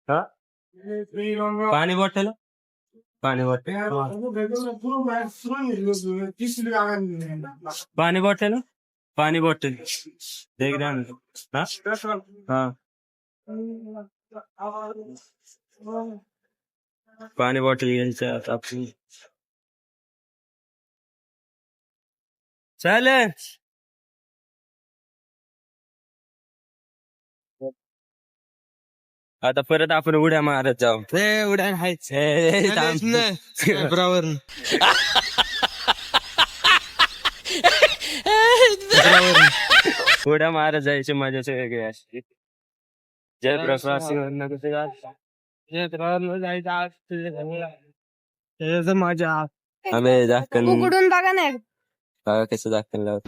हा पाणी बॉटल पाणी बॉटल पाणी बॉटल पाणी बॉटल एकदा हा पाणी बॉटल घ्यायचं आता आपण चालेल आता परत आपण उड्या मारत जाऊ उड्या हायच बरोबर उड्या मारत जायची मजाच वेगळी असते जयप्रकाश जायचं मजा आम्ही दाखन उघडून बघा ना बघा कसं दाखन लावत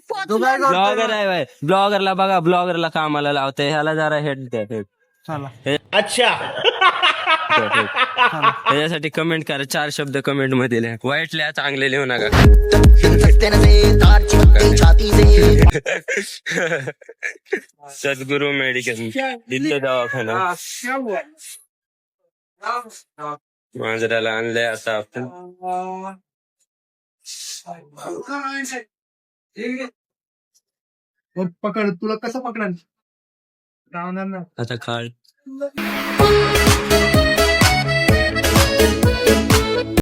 पोचलो. ब्लॉगर आहे बाय ब्लॉगरला बघा ब्लॉगरला कामाला लावते ह्याला जरा हेड द्या हेड चला अच्छा त्याच्यासाठी कमेंट करा 4 शब्द कमेंट मध्ये लिहा वाईट लिहा चांगले लिहू नका सद्गुरू मेडिकल दिल्ली दवाखाना मांजराला आणलंय आता आपण पकड तुला कसं पकडणार राहणार ना आता काळ